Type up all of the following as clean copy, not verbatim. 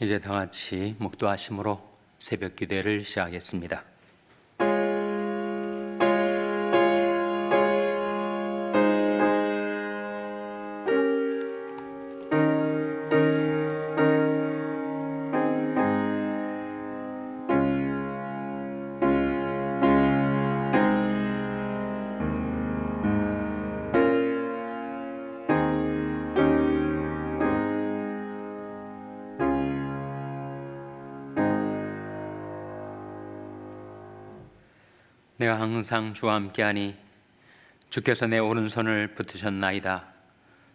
이제 다 같이 목도하심으로 새벽 기도를 시작하겠습니다. 내가 항상 주와 함께하니 주께서 내 오른손을 붙드셨나이다.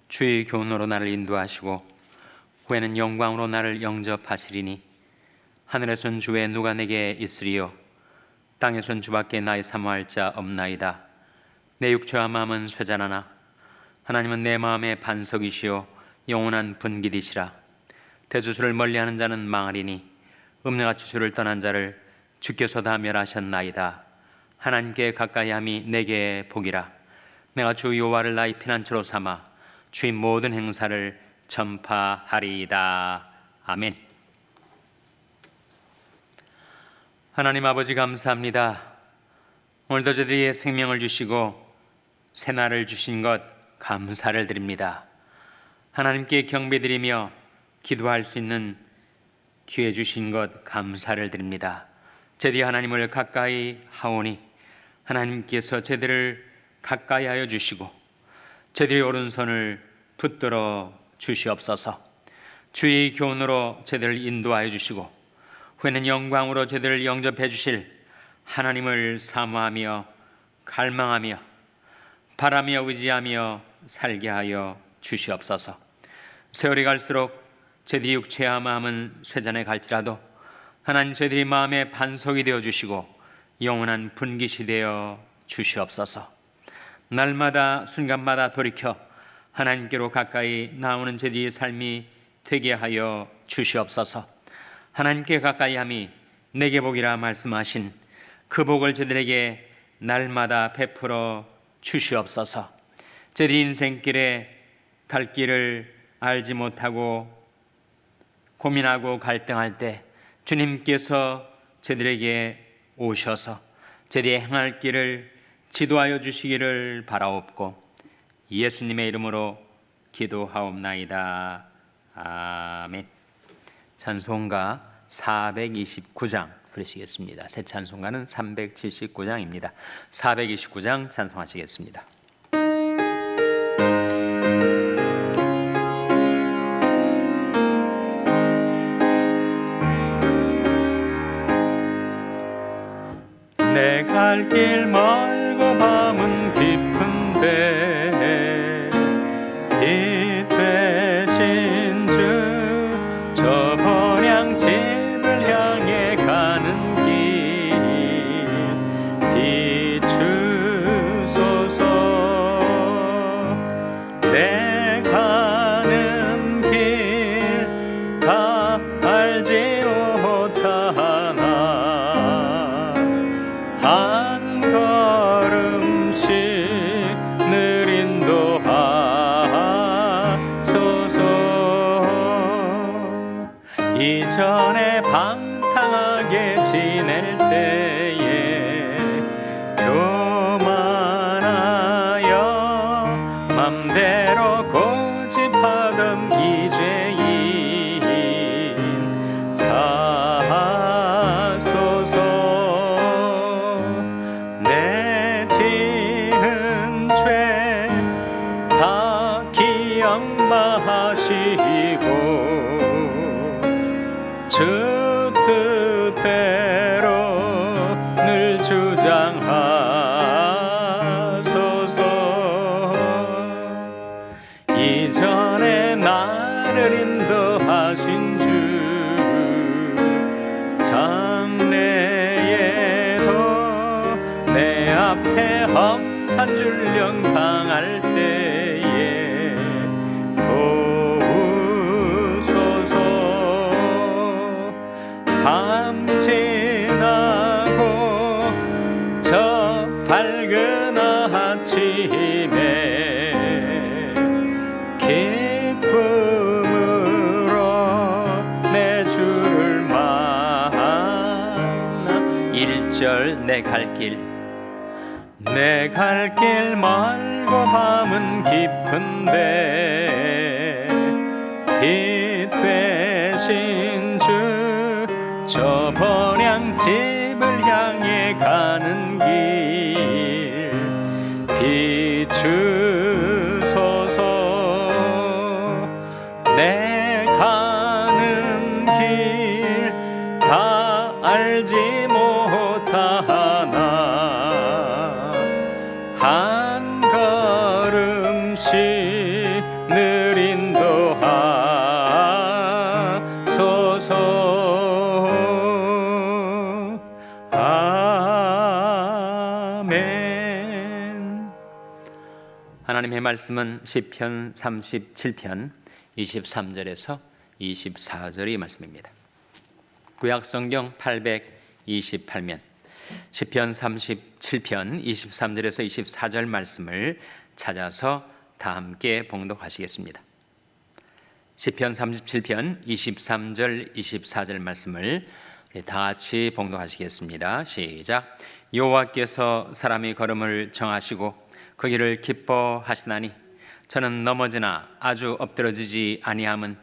주의 교훈으로 나를 인도하시고 후에는 영광으로 나를 영접하시리니 하늘에선 주의 누가 내게 있으리요 땅에선 주밖에 나의 사모할 자 없나이다. 내 육체와 마음은 쇠잔하나 하나님은 내 마음의 반석이시요 영원한 분기디시라. 대주수를 멀리하는 자는 망하리니 음녀같이 주를 떠난 자를 주께서 다 멸하셨나이다. 하나님께 가까이함이 내게 복이라. 내가 주 여호와를 나의 피난처로 삼아 주의 모든 행사를 전파하리이다. 아멘. 하나님 아버지 감사합니다. 오늘도 저희에게 생명을 주시고 새날을 주신 것 감사를 드립니다. 하나님께 경배드리며 기도할 수 있는 기회 주신 것 감사를 드립니다. 제디 하나님을 가까이 하오니 하나님께서 제들을 가까이 하여 주시고 제들의 오른손을 붙들어 주시옵소서. 주의 교훈으로 제들을 인도하여 주시고 후에는 영광으로 제들을 영접해 주실 하나님을 사모하며 갈망하며 바라며 의지하며 살게 하여 주시옵소서. 세월이 갈수록 제들의 육체와 마음은 쇠잔해 갈지라도 하나님 저희들이 마음의 반석이 되어 주시고 영원한 분깃이 되어 주시옵소서. 날마다 순간마다 돌이켜 하나님께로 가까이 나오는 저희들의 삶이 되게 하여 주시옵소서. 하나님께 가까이함이 내게 복이라 말씀하신 그 복을 저희들에게 날마다 베풀어 주시옵소서. 저희들이 인생길에 갈 길을 알지 못하고 고민하고 갈등할 때 주님께서 저희들에게 오셔서 저희들이 행할 길을 지도하여 주시기를 바라옵고 예수님의 이름으로 기도하옵나이다. 아멘. 찬송가 429장 부르시겠습니다. 새 찬송가는 379장입니다. 429장 찬송하시겠습니다. 내 갈 길 멀고 밤은 깊은데 이 되신 주 저 번향집을 향해 가는 길 비추소서. 내 가는 길 다 알지 못하나 한 걸음씩 늘 인도하소서. 이전에 방탕하게 지낼 때에 교만하여 맘대로 고집하던 이 죄인 사소서. 내 지은 죄 다 기억마시고 주 뜻대로 늘 주장하소서. 내 갈 길 내 갈 길 멀고 밤은 깊은데 빛 되신 주 저 번향집을 향해 가는 길 비추소서 내 가는 길 다 알지 못하나 한 걸음씩 늘 인도하소서. 아멘. 하나님의 말씀은 시편 37편 23절에서 24절의 말씀입니다. 구약성경 828면 시편 37편 23절에서 24절 말씀을 찾아서 다 함께 봉독하시겠습니다. 시편 37편 23절 24절 말씀을 다 같이 봉독하시겠습니다. 시작. 여호와께서 사람의 걸음을 정하시고 그 길을 기뻐하시나니 저는 넘어지나 아주 엎드러지지 아니함은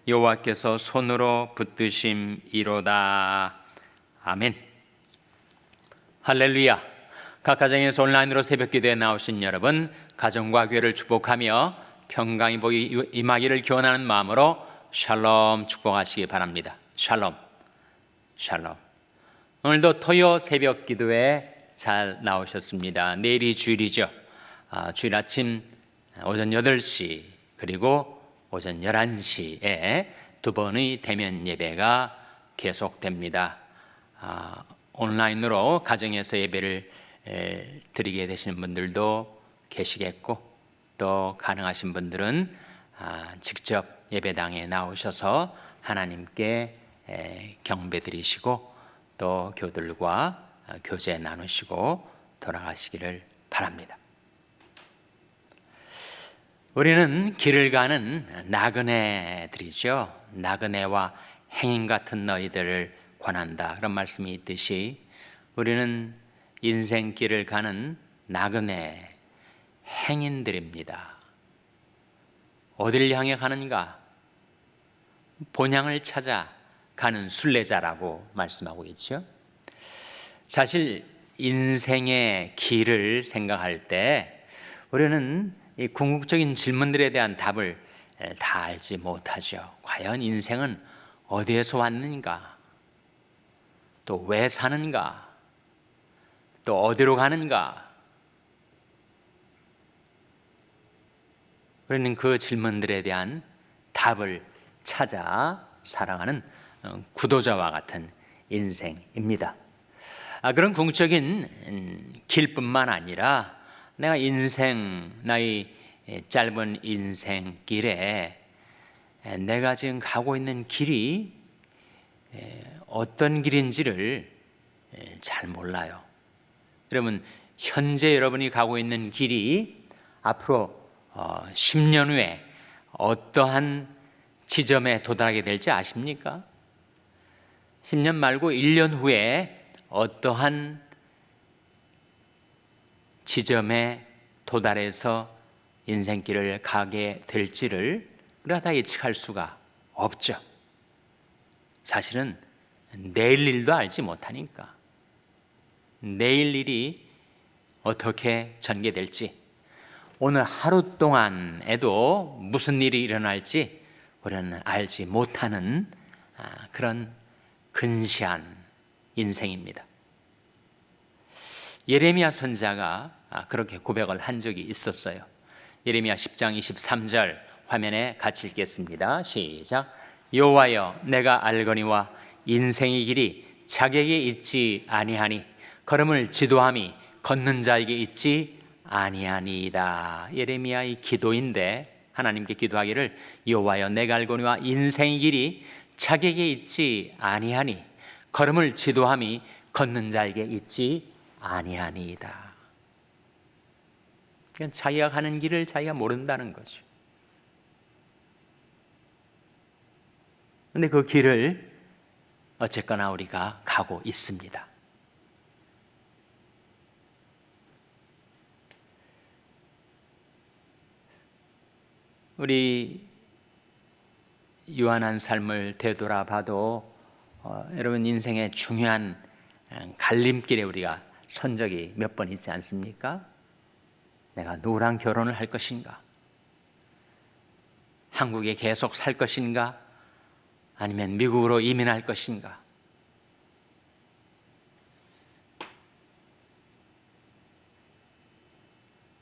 여호와께서 손으로 붙드심이로다. 아멘. 할렐루야. 각 가정에서 온라인으로 새벽기도에 나오신 여러분, 가정과 교회를 축복하며 평강이 복이 임하기를 기원하는 마음으로 샬롬 축복하시기 바랍니다. 샬롬, 샬롬. 오늘도 토요 새벽기도에 잘 나오셨습니다. 내일이 주일이죠. 주일 아침 오전 8시 그리고 오전 11시에 두 번의 대면 예배가 계속됩니다. 온라인으로 가정에서 예배를 드리게 되시는 분들도 계시겠고 또 가능하신 분들은 직접 예배당에 나오셔서 하나님께 경배 드리시고 또 교들과 교제 나누시고 돌아가시기를 바랍니다. 우리는 길을 가는 나그네들이죠. 나그네와 행인 같은 너희들을 권한다, 그런 말씀이 있듯이 우리는 인생길을 가는 나그네 행인들입니다. 어디를 향해 가는가? 본향을 찾아 가는 순례자라고 말씀하고 있죠. 사실 인생의 길을 생각할 때 우리는 이 궁극적인 질문들에 대한 답을 다 알지 못하죠. 과연 인생은 어디에서 왔는가? 또 왜 사는가? 또 어디로 가는가? 우리는 그 질문들에 대한 답을 찾아 살아가는 구도자와 같은 인생입니다. 그런 궁극적인 길뿐만 아니라 내가 나의 짧은 인생길에 내가 지금 가고 있는 길이 어떤 길인지를 잘 몰라요. 여러분, 현재 여러분이 가고 있는 길이 앞으로 10년 후에 어떠한 지점에 도달하게 될지 아십니까? 10년 말고 1년 후에 어떠한 지점에 도달해서 인생길을 가게 될지를 우리가 다 예측할 수가 없죠. 사실은 내일 일도 알지 못하니까 내일 일이 어떻게 전개될지, 오늘 하루 동안에도 무슨 일이 일어날지 우리는 알지 못하는 그런 근시한 인생입니다. 예레미야 선지자가 그렇게 고백을 한 적이 있었어요. 예레미야 10장 23절 화면에 같이 읽겠습니다. 시작. 여호와여, 내가 알거니와 인생의 길이 자객에 있지 아니하니 걸음을 지도함이 걷는 자에게 있지 아니하니이다. 예레미야의 기도인데 하나님께 기도하기를 여호와여, 내가 알거니와 인생의 길이 자객에 있지 아니하니 걸음을 지도함이 걷는 자에게 있지 아니하니이다. 그러니까 자기가 가는 길을 자기가 모른다는 거죠. 그런데 그 길을 어쨌거나 우리가 가고 있습니다. 우리 유한한 삶을 되돌아봐도 여러분 인생의 중요한 갈림길에 우리가 선 적이 몇 번 있지 않습니까? 내가 누구랑 결혼을 할 것인가? 한국에 계속 살 것인가? 아니면 미국으로 이민할 것인가?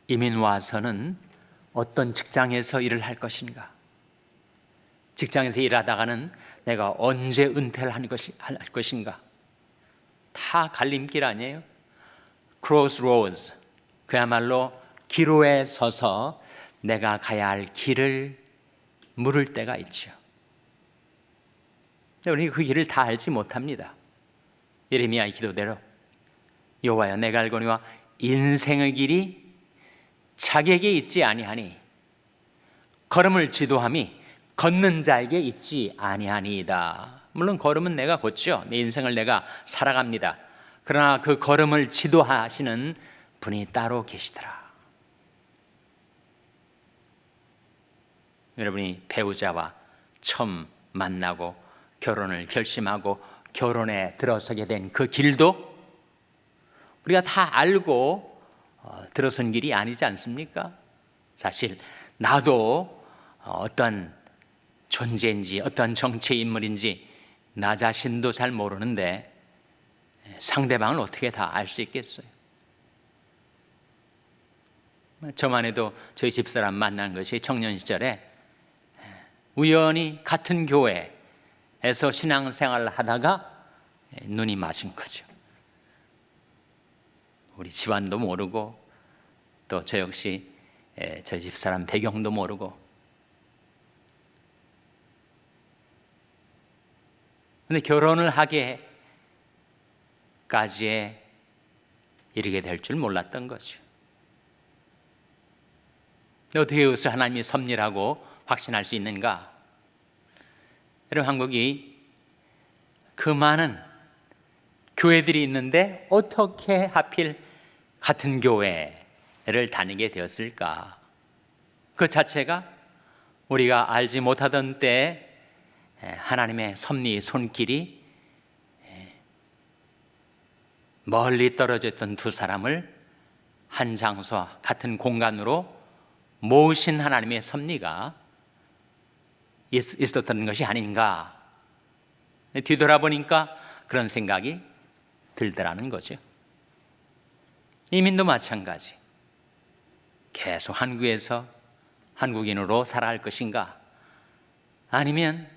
이민 와서는 어떤 직장에서 일을 할 것인가? 직장에서 일하다가는 내가 언제 은퇴를 할 것인가? 다 갈림길 아니에요? Crossroads, 그야말로 기로에 서서 내가 가야 할 길을 물을 때가 있죠. 우리 그 길을 다 알지 못합니다. 예레미야의 기도대로 여호와여 내가 알거니와 인생의 길이 자기에게 있지 아니하니 걸음을 지도함이 걷는 자에게 있지 아니하니이다. 물론 걸음은 내가 걷죠. 내 인생을 내가 살아갑니다. 그러나 그 걸음을 지도하시는 분이 따로 계시더라. 여러분이 배우자와 처음 만나고 결혼을 결심하고 결혼에 들어서게 된 그 길도 우리가 다 알고 들어선 길이 아니지 않습니까? 사실 나도 어떤 존재인지 어떤 정치의 인물인지 나 자신도 잘 모르는데 상대방을 어떻게 다 알 수 있겠어요? 저만 해도 저희 집사람 만난 것이 청년 시절에 우연히 같은 교회에서 신앙생활을 하다가 눈이 맞은 거죠. 우리 집안도 모르고 또 저 역시 저희 집사람 배경도 모르고, 근데 결혼을 하게까지에 이르게 될 줄 몰랐던 거죠. 어떻게 이것을 하나님이 섭리라고 확신할 수 있는가? 여러분, 한국이 그 많은 교회들이 있는데 어떻게 하필 같은 교회를 다니게 되었을까? 그 자체가 우리가 알지 못하던 때에 하나님의 섭리 손길이 멀리 떨어져 있던 두 사람을 한 장소 같은 공간으로 모으신 하나님의 섭리가 있었던 것이 아닌가. 뒤돌아보니까 그런 생각이 들더라는 거죠. 이민도 마찬가지. 계속 한국에서 한국인으로 살아갈 것인가? 아니면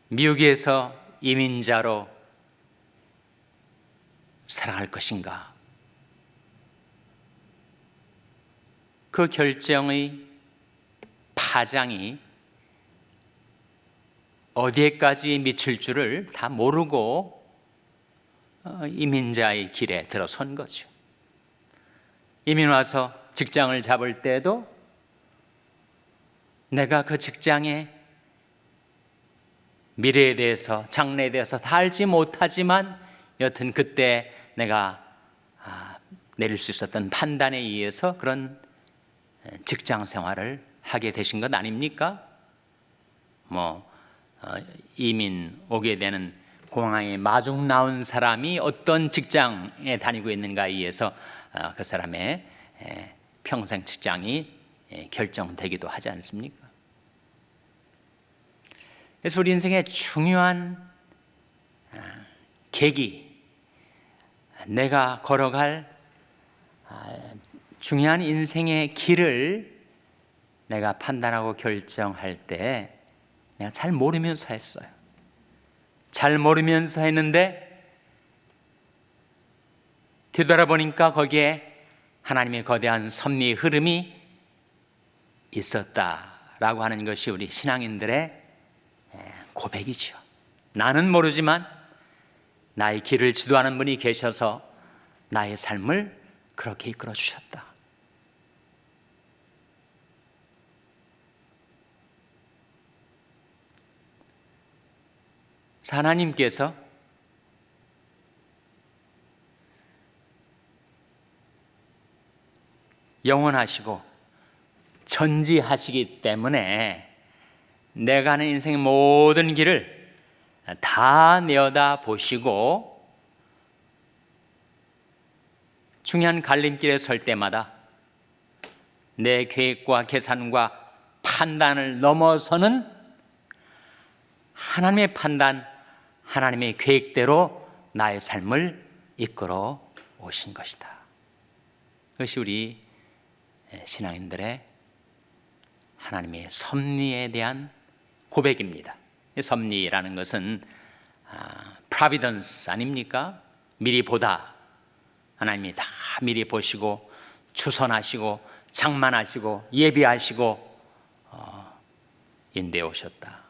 미국에서 이민자로 살아갈 것인가? 그 결정의 파장이 어디에까지 미칠 줄을 다 모르고 이민자의 길에 들어선 거죠. 이민 와서 직장을 잡을 때도 내가 그 직장의 미래에 대해서, 장래에 대해서 다 알지 못하지만 여튼 그때 내가 내릴 수 있었던 판단에 의해서 그런 직장 생활을 하게 되신 것 아닙니까? 이민 오게 되는 공항에 마중 나온 사람이 어떤 직장에 다니고 있는가에 의해서 그 사람의 평생 직장이 결정되기도 하지 않습니까? 그래서 우리 인생의 중요한 계기, 내가 걸어갈 중요한 인생의 길을 내가 판단하고 결정할 때 내가 잘 모르면서 했어요. 잘 모르면서 했는데 뒤돌아보니까 거기에 하나님의 거대한 섭리의 흐름이 있었다라고 하는 것이 우리 신앙인들의 고백이죠. 나는 모르지만 나의 길을 지도하는 분이 계셔서 나의 삶을 그렇게 이끌어 주셨다. 하나님께서 영원하시고 전지하시기 때문에 내가 하는 인생의 모든 길을 다 내어다 보시고 중요한 갈림길에 설 때마다 내 계획과 계산과 판단을 넘어서는 하나님의 판단, 하나님의 계획대로 나의 삶을 이끌어 오신 것이다. 그것이 우리 신앙인들의 하나님의 섭리에 대한 고백입니다. 섭리라는 것은 providence 아닙니까? 미리 보다. 하나님이 다 미리 보시고 추선하시고 장만하시고 예비하시고 인도해 오셨다.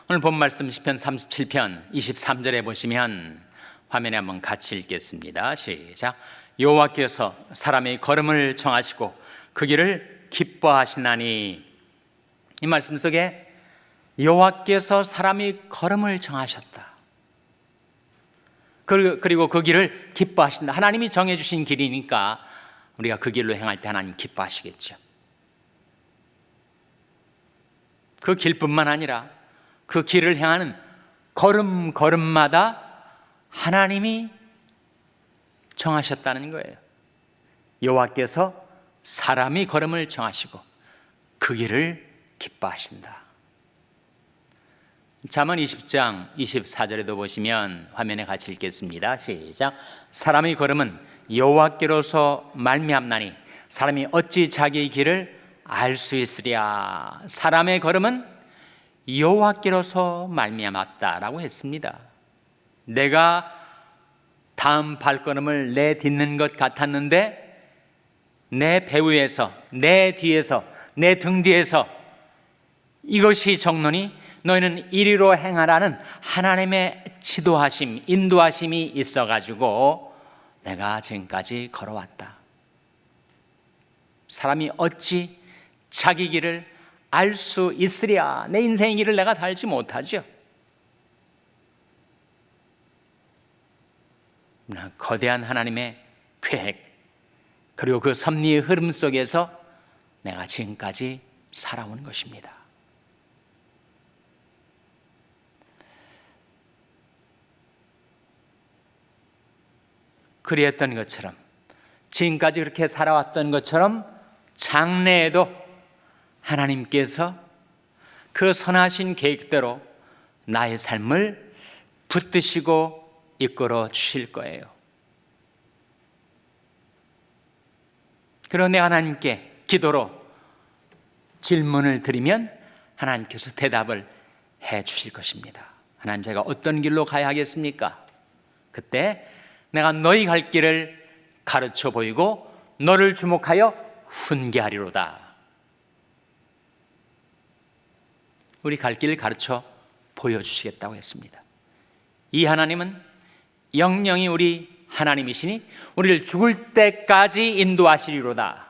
오늘 본 말씀 시편 37편 23절에 보시면 화면에 한번 같이 읽겠습니다. 시작. 여호와께서 사람의 걸음을 정하시고 그 길을 기뻐하시나니. 이 말씀 속에 여호와께서 사람의 걸음을 정하셨다. 그리고 그 길을 기뻐하신다. 하나님이 정해주신 길이니까 우리가 그 길로 행할 때 하나님 기뻐하시겠죠. 그 길뿐만 아니라 그 길을 향하는 걸음걸음마다 하나님이 정하셨다는 거예요. 여호와께서 사람이 걸음을 정하시고 그 길을 기뻐하신다. 잠언 20장 24절에도 보시면 화면에 같이 읽겠습니다. 시작. 사람의 걸음은 여호와께로서 말미암나니 사람이 어찌 자기의 길을 알 수 있으랴. 사람의 걸음은 여호와께로서 말미암았다라고 했습니다. 내가 다음 발걸음을 내딛는 것 같았는데 내 배후에서, 내 뒤에서, 내 등 뒤에서 이것이 정론이 너희는 이리로 행하라는 하나님의 지도하심, 인도하심이 있어가지고 내가 지금까지 걸어왔다. 사람이 어찌 자기 길을 알 수 있으랴. 내 인생의 길을 내가 다 알지 못하죠. 거대한 하나님의 계획 그리고 그 섭리의 흐름 속에서 내가 지금까지 살아온 것입니다. 그리했던 것처럼 지금까지 그렇게 살아왔던 것처럼 장래에도 하나님께서 그 선하신 계획대로 나의 삶을 붙드시고 이끌어 주실 거예요. 그런데 하나님께 기도로 질문을 드리면 하나님께서 대답을 해 주실 것입니다. 하나님, 제가 어떤 길로 가야 하겠습니까? 그때 내가 너희 갈 길을 가르쳐 보이고 너를 주목하여 훈계하리로다. 우리 갈 길을 가르쳐 보여주시겠다고 했습니다. 이 하나님은 영영이 우리 하나님이시니 우리를 죽을 때까지 인도하시리로다.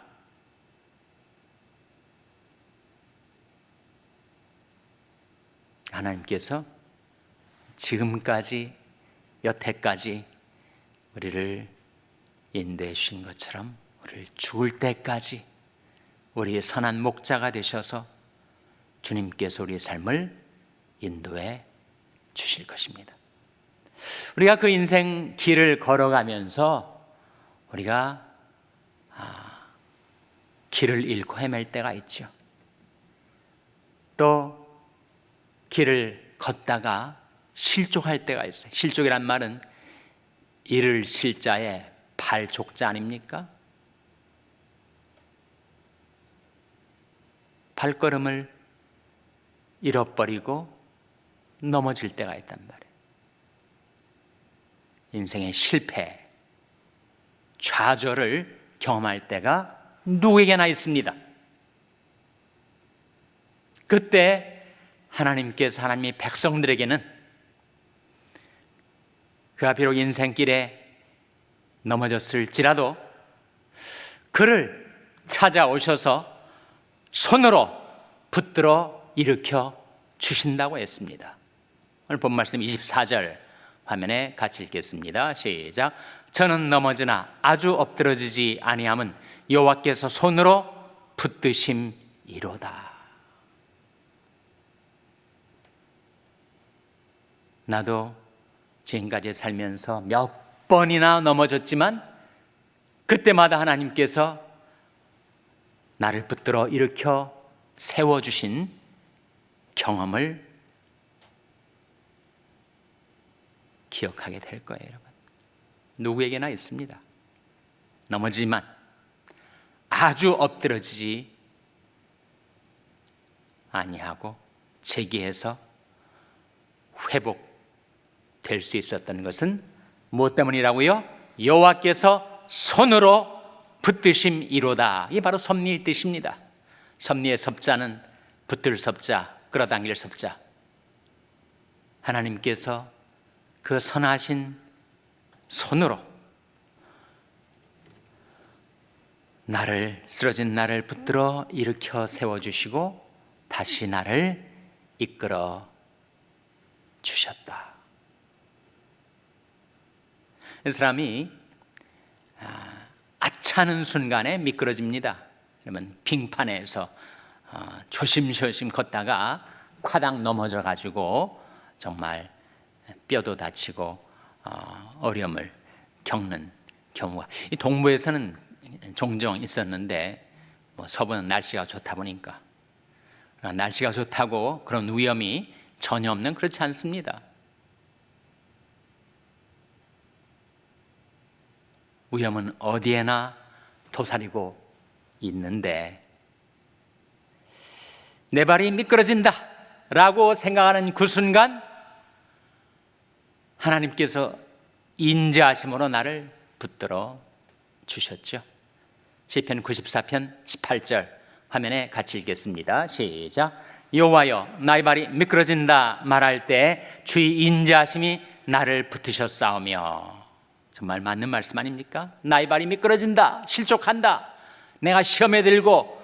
하나님께서 지금까지 여태까지 우리를 인도해 주신 것처럼 우리를 죽을 때까지 우리의 선한 목자가 되셔서 주님께서 우리의 삶을 인도해 주실 것입니다. 우리가 그 인생 길을 걸어가면서 우리가 길을 잃고 헤맬 때가 있죠. 또 길을 걷다가 실족할 때가 있어요. 실족이란 말은 잃을 실자에 발족자 아닙니까? 발걸음을 잃어버리고 넘어질 때가 있단 말이에요. 인생의 실패, 좌절을 경험할 때가 누구에게나 있습니다. 그때 하나님께서 하나님의 백성들에게는 그가 비록 인생길에 넘어졌을지라도 그를 찾아오셔서 손으로 붙들어 일으켜 주신다고 했습니다. 오늘 본 말씀 24절 화면에 같이 읽겠습니다. 시작. 저는 넘어지나 아주 엎드러지지 아니함은 여호와께서 손으로 붙드심이로다. 나도 지금까지 살면서 몇 번이나 넘어졌지만 그때마다 하나님께서 나를 붙들어 일으켜 세워주신 경험을 기억하게 될 거예요, 여러분. 누구에게나 있습니다. 넘어지만 아주 엎드러지지 아니하고 재기해서 회복될 수 있었던 것은 무엇 때문이라고요? 여호와께서 손으로 붙드심이로다. 이게 바로 섭리의 뜻입니다. 섭리의 섭자는 붙들 섭자, 끌어당길 섭자. 하나님께서 그 선하신 손으로 쓰러진 나를 붙들어 일으켜 세워주시고 다시 나를 이끌어 주셨다. 이 사람이 아차하는 순간에 미끄러집니다. 그러면 빙판에서 조심조심 걷다가 과당 넘어져 가지고 정말 뼈도 다치고 어려움을 겪는 경우가 이 동부에서는 종종 있었는데 서부는 날씨가 좋다 보니까 날씨가 좋다고 그런 위험이 전혀 없는 그렇지 않습니다. 위험은 어디에나 도사리고 있는데 내 발이 미끄러진다 라고 생각하는 그 순간 하나님께서 인자하심으로 나를 붙들어 주셨죠. 시편 94편 18절 화면에 같이 읽겠습니다. 시작. 여호와여 나의 발이 미끄러진다 말할 때 주의 인자하심이 나를 붙으셨사오며. 정말 맞는 말씀 아닙니까? 나의 발이 미끄러진다, 실족한다, 내가 시험에 들고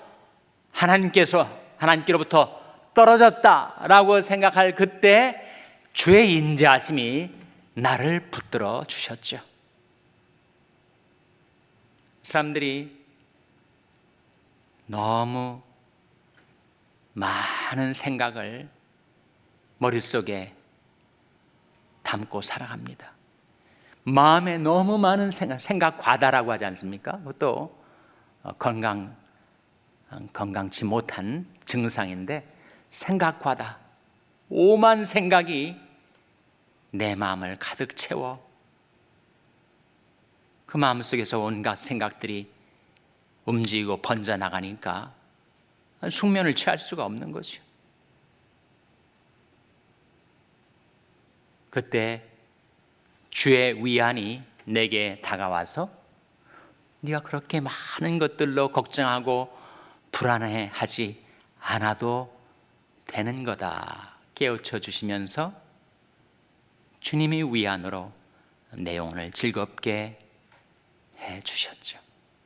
하나님께로부터 떨어졌다라고 생각할 그때 주의 인자하심이 나를 붙들어 주셨죠. 사람들이 너무 많은 생각을 머릿속에 담고 살아갑니다. 마음에 너무 많은 생각 과다라고 하지 않습니까? 그것도 건강치 못한 증상인데 생각 과다, 오만 생각이 내 마음을 가득 채워 그 마음속에서 온갖 생각들이 움직이고 번져나가니까 숙면을 취할 수가 없는 거죠. 그때 주의 위안이 내게 다가와서 네가 그렇게 많은 것들로 걱정하고 불안해하지 않아도 되는 거다 깨우쳐 주시면서 주님의 위안으로 내 영혼을 즐겁게 해 주셨죠.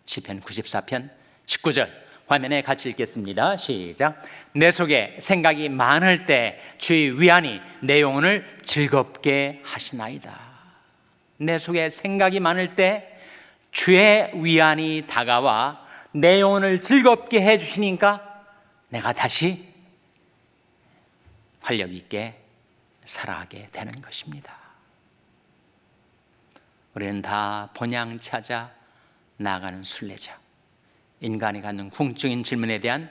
시편 94편 19절 화면에 같이 읽겠습니다. 시작. 내 속에 생각이 많을 때 주의 위안이 내 영혼을 즐겁게 하시나이다. 내 속에 생각이 많을 때 주의 위안이 다가와 내 영혼을 즐겁게 해주시니까 내가 다시 활력 있게 살아가게 되는 것입니다. 우리는 다 본향 찾아 나아가는 순례자. 인간이 갖는 궁극적인 질문에 대한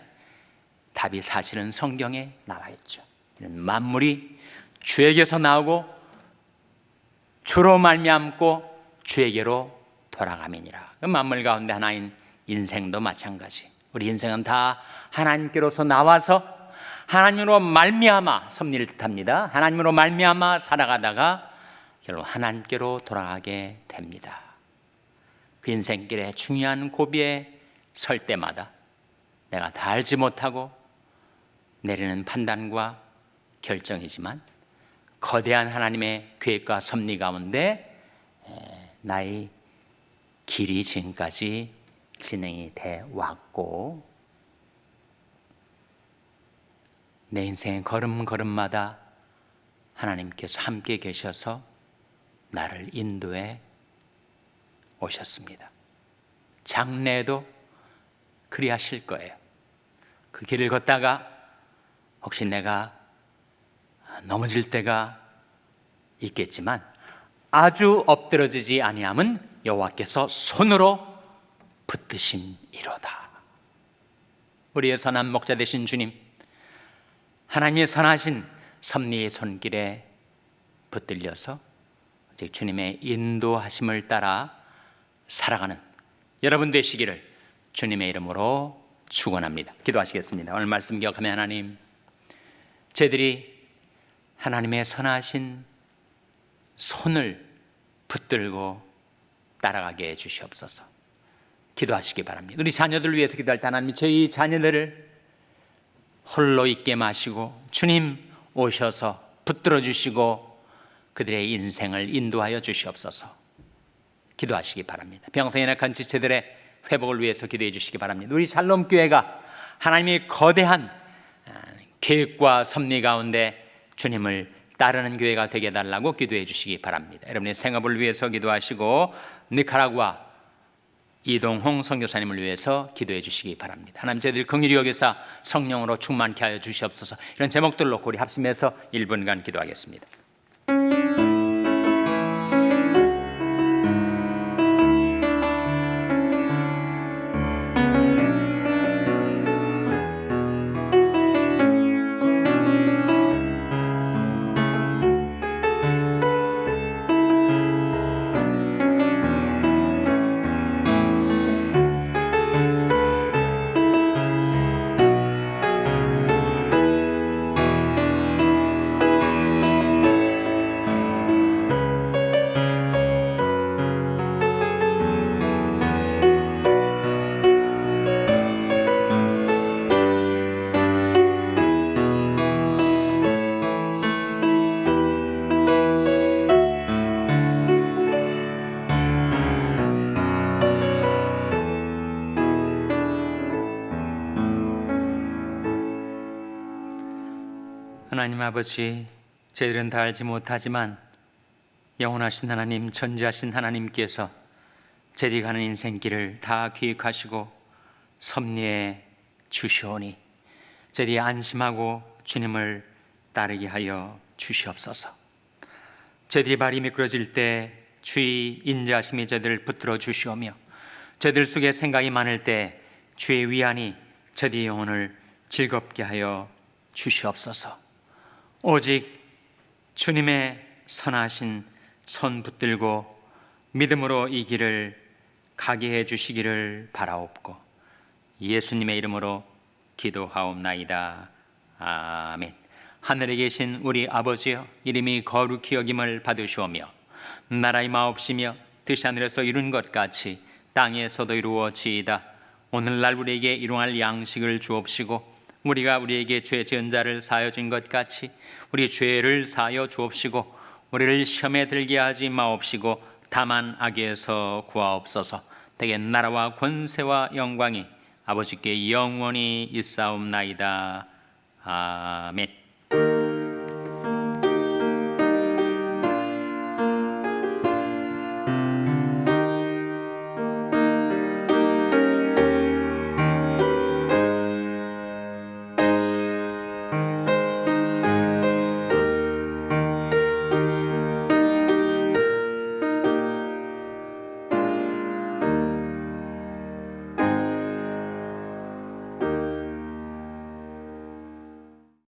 답이 사실은 성경에 나와 있죠. 만물이 주에게서 나오고 주로 말미암고 주에게로 돌아감이니라. 그 만물 가운데 하나인 인생도 마찬가지. 우리 인생은 다 하나님께로서 나와서 하나님으로 말미암아 섭리를 뜻합니다. 하나님으로 말미암아 살아가다가 결국 하나님께로 돌아가게 됩니다. 그 인생길에 중요한 고비에 설 때마다 내가 다 알지 못하고 내리는 판단과 결정이지만 거대한 하나님의 계획과 섭리 가운데 나의 길이 지금까지 진행이 돼 왔고 내 인생의 걸음걸음마다 하나님께서 함께 계셔서 나를 인도해 오셨습니다. 장래에도 그리하실 거예요. 그 길을 걷다가 혹시 내가 넘어질 때가 있겠지만 아주 엎드러지지 아니함은 여호와께서 손으로 붙드심이로다. 우리의 선한 목자 되신 주님, 하나님의 선하신 섭리의 손길에 붙들려서 오직 주님의 인도하심을 따라 살아가는 여러분 되시기를 주님의 이름으로 축원합니다. 기도하시겠습니다. 오늘 말씀 기억하며 하나님, 저희들이 하나님의 선하신 손을 붙들고 따라가게 해 주시옵소서. 기도하시기 바랍니다. 우리 자녀들을 위해서 기도할 때 하나님, 저희 자녀들을 홀로 있게 마시고 주님 오셔서 붙들어 주시고 그들의 인생을 인도하여 주시옵소서. 기도하시기 바랍니다. 병성에 약한 지체들의 회복을 위해서 기도해 주시기 바랍니다. 우리 샬롬교회가 하나님의 거대한 계획과 섭리 가운데 주님을 따르는 교회가 되게 해달라고 기도해 주시기 바랍니다. 여러분의 생업을 위해서 기도하시고 니카라구아 이동홍 선교사님을 위해서 기도해 주시기 바랍니다. 하나님, 저희들 긍휼히 여기사 성령으로 충만케 하여 주시옵소서. 이런 제목들을 놓고 우리 합심해서 1분간 기도하겠습니다. 하나님 아버지, 저희들은 다 알지 못하지만 영원하신 하나님, 전지하신 하나님께서 저희들이 가는 인생길을 다 기획하시고 섭리해 주시오니 저희들이 안심하고 주님을 따르게 하여 주시옵소서. 저희들이 발이 미끄러질 때 주의 인자하심이 저희들을 붙들어 주시오며 저희들 속에 생각이 많을 때 주의 위안이 저희들의 영혼을 즐겁게 하여 주시옵소서. 오직 주님의 선하신 손 붙들고 믿음으로 이 길을 가게 해 주시기를 바라옵고 예수님의 이름으로 기도하옵나이다. 아멘. 하늘에 계신 우리 아버지여, 이름이 거룩히 여김을 받으시오며 나라의 마옵시며 뜻이 하늘에서 이룬 것 같이 땅에서도 이루어지이다. 오늘날 우리에게 일용할 양식을 주옵시고 우리가 우리에게 죄 지은 자를 사하여 준 것 같이 우리 죄를 사하여 주옵시고 우리를 시험에 들게 하지 마옵시고 다만 악에서 구하옵소서. 대개 나라와 권세와 영광이 아버지께 영원히 있사옵나이다. 아멘.